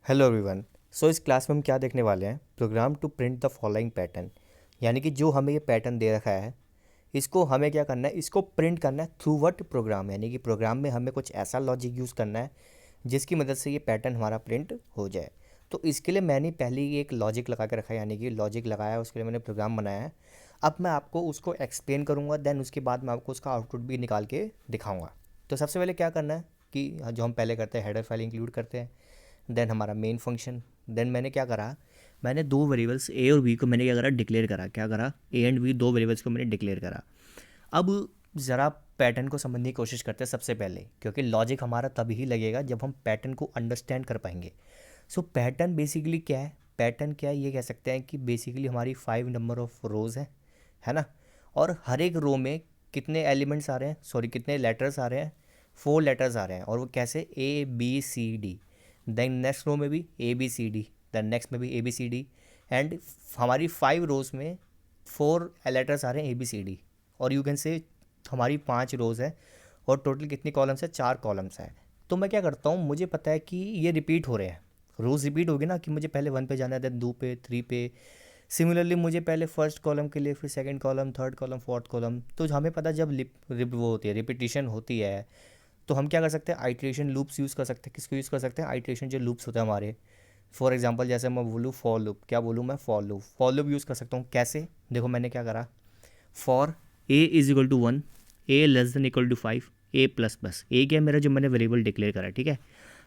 Hello everyone. सो इस class में हम क्या देखने वाले हैं, program to print the following pattern. यानी कि जो हमें ये पैटर्न दे रखा है, इसको हमें क्या करना है, इसको प्रिंट करना है थ्रू व्हाट प्रोग्राम। यानी कि प्रोग्राम में हमें कुछ ऐसा लॉजिक यूज़ करना है जिसकी मदद से ये पैटर्न हमारा प्रिंट हो जाए। तो इसके लिए मैंने पहले ही एक लॉजिक लगा के रखा है, यानी कि लॉजिक लगाया, उसके लिए मैंने प्रोग्राम बनाया है। अब मैं आपको उसको एक्सप्लेन करूँगा, देन उसके बाद मैं आपको उसका आउटपुट भी निकाल के दिखाऊँगा। तो सबसे पहले क्या करना है कि जो हम पहले करते हैं, हेडर फाइल इंक्लूड करते हैं, देन हमारा मेन फंक्शन। देन मैंने क्या करा, मैंने दो वेरिएबल्स ए और बी को मैंने क्या करा, डिक्लेयर करा। क्या करा, ए एंड बी दो वेरिएबल्स को मैंने डिक्लेयर करा। अब ज़रा पैटर्न को समझने की कोशिश करते हैं सबसे पहले, क्योंकि लॉजिक हमारा तभी ही लगेगा जब हम पैटर्न को अंडरस्टैंड कर पाएंगे। सो पैटर्न बेसिकली क्या है, पैटर्न क्या है, ये कह सकते हैं कि बेसिकली हमारी 5 नंबर ऑफ रोज़ है ना। और हर एक रो में कितने एलिमेंट्स आ रहे हैं, सॉरी कितने लेटर्स आ रहे हैं, 4 लेटर्स आ रहे हैं। और वो कैसे, A B C D. Then next row में भी A B C D, then next में भी A B C D. And हमारी 5 रोज़ में 4 लेटर्स आ रहे हैं ए बी सी डी। और यू कैन से हमारी 5 रोज़ है और टोटल कितनी कॉलम्स है, 4 कॉलम्स हैं। तो मैं क्या करता हूँ, मुझे पता है कि ये रिपीट हो रहे हैं, रोज़ रिपीट होगी ना, कि मुझे पहले 1 पे जाना है, देन 2 पे, 3 पे। सिमिलरली मुझे पहले फर्स्ट कॉलम के लिए, फिर second column, third column, fourth column. तो हमें पता है जब वो होती है, रिपीटिशन होती है, तो हम क्या कर सकते हैं, आइट्रेशन लूप्स यूज़ कर सकते हैं। किसको यूज़ कर सकते हैं, आइट्रेशन जो लूप्स होते हैं हमारे। फॉर एग्जांपल जैसे मैं बोलूँ फॉर लूप, क्या बोलूँ मैं, फॉर लूप यूज़ कर सकता हूँ। कैसे, देखो मैंने क्या करा, for A is equal to 1, A less than equal to 5, A plus plus. A क्या है, मेरा जो मैंने वेरिएबल डिक्लेयर करा, ठीक है।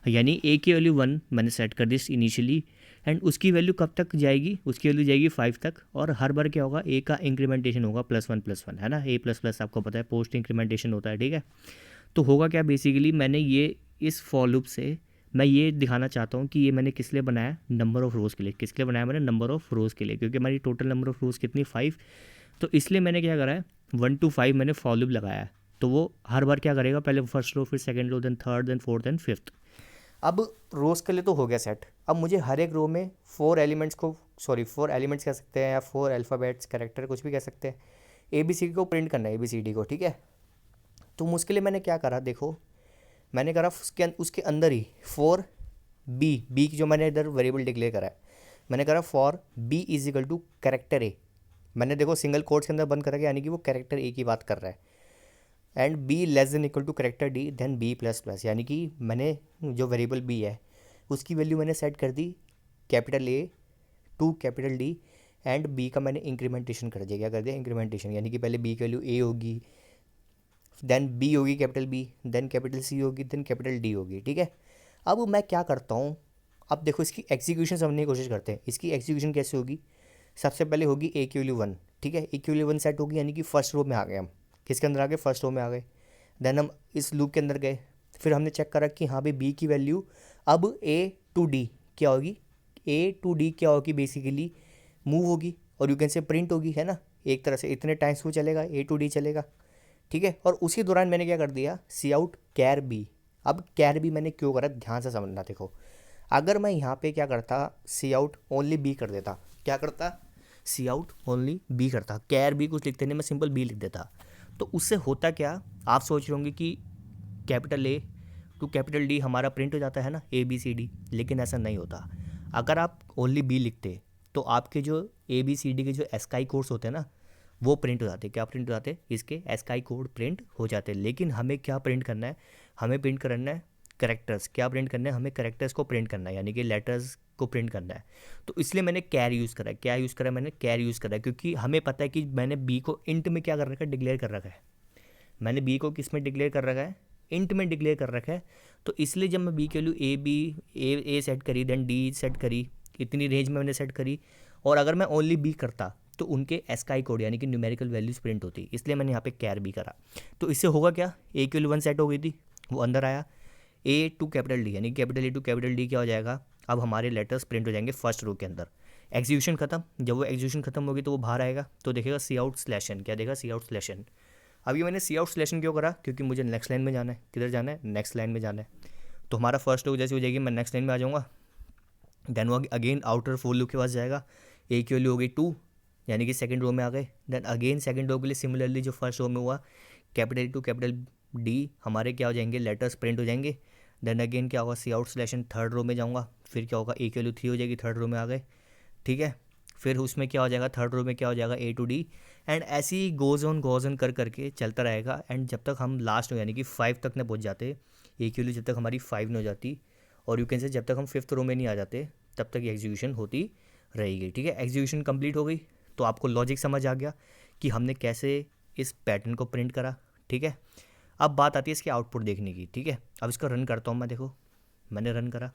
यानी ए की वैल्यू 1 मैंने सेट कर दी इनिशियली, एंड उसकी वैल्यू कब तक जाएगी, उसकी वैल्यू जाएगी 5 तक। और हर बार क्या होगा, ए का इंक्रीमेंटेशन होगा +1 है ना। ए प्लस प्लस आपको पता है पोस्ट इंक्रीमेंटेशन होता है, ठीक है। तो होगा क्या, बेसिकली मैंने ये इस फॉर लूप से मैं ये दिखाना चाहता हूँ कि ये मैंने किस लिए बनाया, नंबर ऑफ़ रोज़ के लिए। किस लिए बनाया मैंने, नंबर ऑफ़ रोज़ के लिए, क्योंकि हमारी टोटल नंबर ऑफ़ रोज़ कितनी, 5। तो इसलिए मैंने क्या करा है, 1 to 5 मैंने फॉर लूप लगाया है। तो वो हर बार क्या करेगा, पहले फर्स्ट रो, फिर second row, then third, then fourth, then fifth. अब रोज़ के लिए तो हो गया सेट। अब मुझे हर एक रो में 4 एलिमेंट्स को, सॉरी 4 एलिमेंट्स कह सकते हैं, या 4 अल्फ़ाबेट्स, कैरेक्टर, कुछ भी कह सकते हैं, ए बी सी डी को प्रिंट करना है, ए बी सी डी को, ठीक है। तो उसके लिए मैंने क्या करा, देखो मैंने करा उसके अंदर ही फॉर बी की जो मैंने इधर वेरिएबल डिक्लेयर करा है, मैंने करा for B is equal to character A. मैंने देखो सिंगल कोट्स के अंदर बंद करा, यानी कि वो कैरेक्टर ए की बात कर रहा है। And B less than equal to character D, then B plus plus. यानी कि मैंने जो वेरिएबल बी है उसकी वैल्यू मैंने सेट कर दी capital A to capital D. And B का मैंने इंक्रीमेंटेशन कर दिया, क्या कर दिया, इंक्रीमेंटेशन। यानी कि पहले बी की वैल्यू ए होगी, देन बी होगी capital B, then capital C होगी, देन कैपिटल डी होगी, ठीक है। अब मैं क्या करता हूँ, अब देखो इसकी एग्जीक्यूशन समझने की कोशिश करते हैं। इसकी एग्जीक्यूशन कैसे होगी, सबसे पहले होगी ए की वैल्यू 1, ठीक है। ए की वैल्यू 1 सेट होगी, यानी कि फर्स्ट रो में आ गए हम। किसके अंदर आ गए, फर्स्ट रो में आ गए। देन हम इस लूप के अंदर गए, फिर हमने चेक करा कि हाँ भाई बी की वैल्यू अब ए टू डी क्या होगी, ए टू डी क्या होगी, बेसिकली मूव होगी, और यू कैन से प्रिंट होगी, है ना। एक तरह से इतने टाइम्स वो चलेगा, ए टू डी चलेगा, ठीक है। और उसी दौरान मैंने क्या कर दिया, सी आउट कैर बी। अब कैर बी मैंने क्यों करा, ध्यान से समझना। देखो अगर मैं यहाँ पे क्या करता, सी आउट ओनली बी कर देता, क्या करता, सी आउट ओनली बी करता, कैर बी कुछ लिखते नहीं, मैं सिंपल बी लिख देता, तो उससे होता क्या, आप सोच रहे होंगे कि capital A to capital D हमारा प्रिंट हो जाता है ना, ए बी सी डी। लेकिन ऐसा नहीं होता। अगर आप ओनली बी लिखते तो आपके जो ए बी सी डी के जो एस्काई कोड्स होते हैं ना, वो प्रिंट हो जाते। क्या प्रिंट हो जाते, इसके एस्काई कोड प्रिंट हो जाते। लेकिन हमें क्या प्रिंट करना है, हमें प्रिंट करना है करेक्टर्स। क्या प्रिंट करना है, हमें करेक्टर्स को प्रिंट करना है, यानी कि लेटर्स को प्रिंट करना है। तो इसलिए मैंने कैर यूज़ करा है। क्या यूज़ करा है, मैंने कैर यूज़ करा है, क्योंकि हमें पता है कि मैंने बी को इंट में क्या कर रखा है, डिक्लेयर कर रखा है। मैंने बी को किस में डिक्लेयर कर रखा है, इंट में डिक्लेयर कर रखा है। तो इसलिए जब मैं बी की value A B A set करी, देन डी सेट करी, इतनी रेंज में मैंने सेट करी। और अगर मैं ओनली बी करता तो उनके एस्काई कोड यानी कि न्यूमेरिकल वैल्यूज प्रिंट होती, इसलिए मैंने यहाँ पे कैर बी करा। तो इससे होगा क्या, ए की वैल्यू 1 सेट हो गई थी, वो अंदर आया, ए टू कैपिटल डी, यानी capital A to capital D क्या हो जाएगा, अब हमारे लेटर्स प्रिंट हो जाएंगे फर्स्ट रो के अंदर। एग्जीक्यूशन खत्म, जब वो एग्जीक्यूशन खत्म होगी तो वो बाहर आएगा, तो देखेगा सी आउट स्लैश एन, क्या देगा, सी आउट स्लैश एन। अब ये मैंने सी आउट स्लैशन क्यों करा, क्योंकि मुझे नेक्स्ट लाइन में जाना है। किधर जाना है, नेक्स्ट लाइन में जाना है। तो हमारा फर्स्ट रो जैसे हो जाएगी, मैं नेक्स्ट लाइन में आ जाऊँगा। देन वो अगेन आउटर फोर लूप के पास जाएगा, ए की वैल्यू हो गई 2, यानी कि सेकंड रो में आ गए। देन अगेन सेकंड रो के लिए सिमिलरली जो फर्स्ट रो में हुआ, कैपिटल टू कैपिटल डी हमारे क्या हो जाएंगे, लेटर्स प्रिंट हो जाएंगे। देन अगेन क्या होगा, सी आउट स्लैशन थर्ड रो में जाऊँगा, फिर क्या होगा, ए की वैल्यू 3 हो जाएगी, थर्ड रो में आ गए, ठीक है। फिर उसमें क्या हो जाएगा, थर्ड रो में क्या हो जाएगा, ए टू डी, एंड ऐसे ही गोज ऑन कर करके चलता रहेगा। एंड जब तक हम लास्ट में यानी कि 5 तक न पहुंच जाते, ए की वैल्यू जब तक हमारी 5 नहीं हो जाती, और यू कैन से जब तक हम 5th रो में नहीं आ जाते, तब तक ये एग्जीक्यूशन होती रहेगी, ठीक है। एग्जीक्यूशन कंप्लीट हो गई तो आपको लॉजिक समझ आ गया कि हमने कैसे इस पैटर्न को प्रिंट करा, ठीक है। अब बात आती है इसके आउटपुट देखने की, ठीक है। अब इसका रन करता हूँ मैं, देखो मैंने रन करा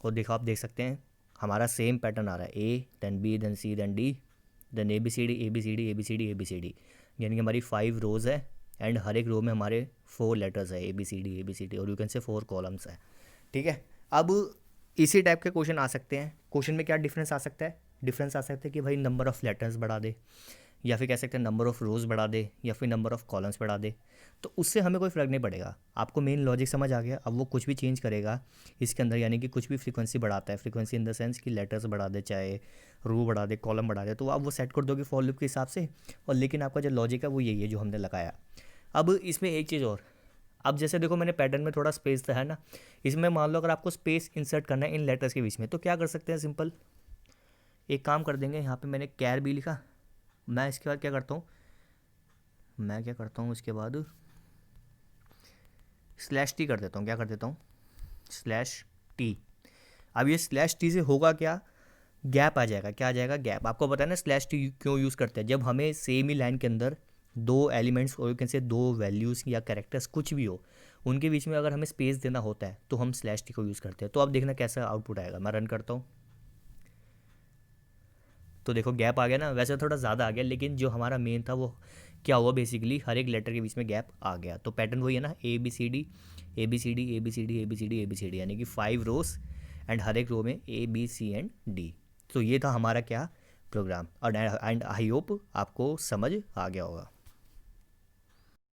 और देखो आप देख सकते हैं हमारा सेम पैटर्न आ रहा है, A then B then C then D then A B C D A B C D A B C D A B C D, यानी कि हमारी 5 रोज़ है एंड हर एक रो में हमारे 4 लेटर्स है, ए बी सी डी, और यू कैन से 4 कॉलम्स है, ठीक है। अब इसी टाइप के क्वेश्चन आ सकते हैं। क्वेश्चन में क्या डिफरेंस आ सकता है, डिफरेंस आ सकता है कि भाई नंबर ऑफ़ लेटर्स बढ़ा दे, या फिर कह सकते हैं नंबर ऑफ़ रोज़ बढ़ा दे, या फिर नंबर ऑफ़ कॉलम्स बढ़ा दे। तो उससे हमें कोई फ़र्क नहीं पड़ेगा, आपको मेन लॉजिक समझ आ गया। अब वो कुछ भी चेंज करेगा इसके अंदर, यानी कि कुछ भी फ्रीक्वेंसी बढ़ाता है, फ्रीक्वेंसी इन द सेंस कि लेटर्स बढ़ा दे, चाहे रो बढ़ा दे, कॉलम बढ़ा दे, तो आप वो सेट कर दोगे फॉर लूप के हिसाब से। और लेकिन आपका जो लॉजिक है वो यही है जो हमने लगाया। अब इसमें एक चीज़ और, अब जैसे देखो मैंने पैटर्न में थोड़ा स्पेस था, है ना, इसमें मान लो अगर आपको स्पेस इंसर्ट करना है इन लेटर्स के बीच में, तो क्या कर सकते हैं, सिंपल एक काम कर देंगे। यहाँ पे मैंने कैर भी लिखा, मैं इसके बाद क्या करता हूँ, मैं क्या करता हूँ इसके बाद स्लैश टी कर देता हूँ, क्या कर देता हूँ, स्लैश टी। अब ये स्लैश टी से होगा क्या, गैप आ जाएगा, क्या आ जाएगा, गैप। आपको पता है ना स्लैश टी क्यों यूज़ करते हैं, जब हमें सेम ही लाइन के अंदर 2 एलिमेंट्स और कैन से 2 वैल्यूज़ या कैरेक्टर्स कुछ भी हो, उनके बीच में अगर हमें स्पेस देना होता है तो हम स्लैश टी को यूज़ करते हैं। तो अब देखना कैसा आउटपुट आएगा, मैं रन करता हूँ तो देखो गैप आ गया ना, वैसे थोड़ा ज़्यादा आ गया, लेकिन जो हमारा मेन था वो क्या हुआ, बेसिकली हर एक लेटर के बीच में गैप आ गया। तो पैटर्न वही है ना, A B C D A B C D A B C D A B C D A B C D, यानी कि 5 रोज एंड हर एक रो में A B C and D. तो ये था हमारा क्या प्रोग्राम, और एंड आई होप आपको समझ आ गया होगा।